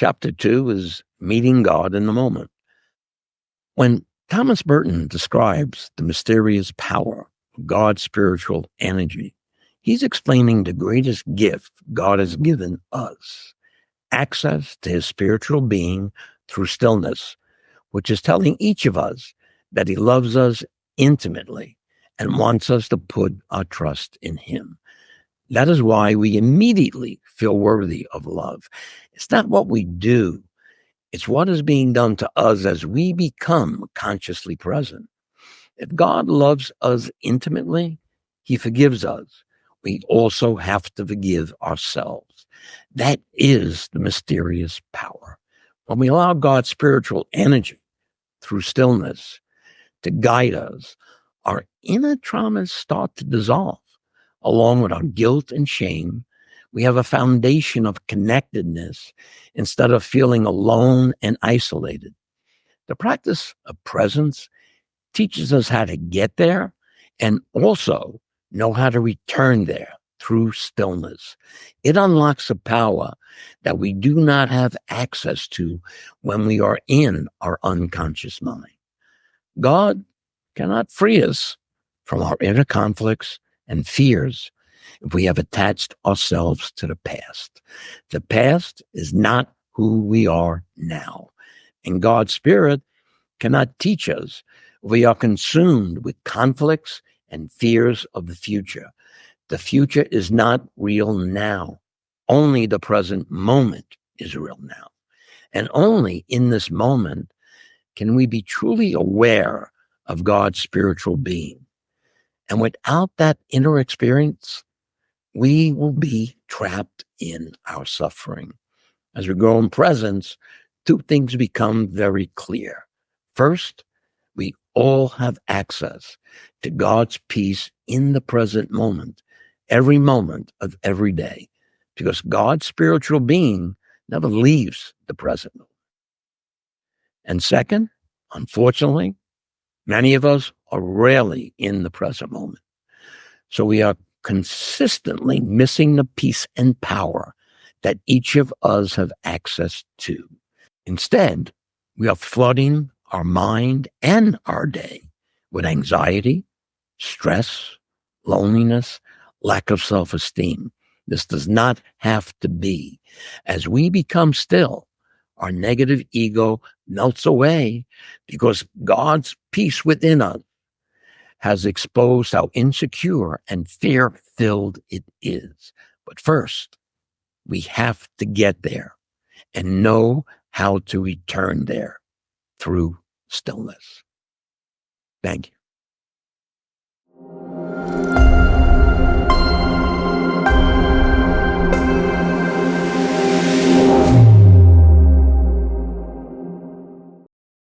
Chapter 2 is Meeting God in the Moment. When Thomas Merton describes the mysterious power of God's spiritual energy, he's explaining the greatest gift God has given us, access to his spiritual being through stillness, which is telling each of us that he loves us intimately and wants us to put our trust in him. That is why we immediately feel worthy of love. It's not what we do. It's what is being done to us as we become consciously present. If God loves us intimately, he forgives us. We also have to forgive ourselves. That is the mysterious power. When we allow God's spiritual energy through stillness to guide us, our inner traumas start to dissolve. Along with our guilt and shame, we have a foundation of connectedness instead of feeling alone and isolated. The practice of presence teaches us how to get there and also know how to return there through stillness. It unlocks a power that we do not have access to when we are in our unconscious mind. God cannot free us from our inner conflicts and fears if we have attached ourselves to the past. The past is not who we are now. And God's Spirit cannot teach us if we are consumed with conflicts and fears of the future. The future is not real now. Only the present moment is real now. And only in this moment can we be truly aware of God's spiritual being. And without that inner experience, we will be trapped in our suffering. As we grow in presence, two things become very clear. First, we all have access to God's peace in the present moment of every day, because God's spiritual being never leaves the present moment. And second, unfortunately, many of us are rarely in the present moment. So we are consistently missing the peace and power that each of us have access to. Instead, we are flooding our mind and our day with anxiety, stress, loneliness, lack of self-esteem. This does not have to be. As we become still, our negative ego melts away because God's peace within us has exposed how insecure and fear-filled it is. But first, we have to get there and know how to return there through stillness. Thank you.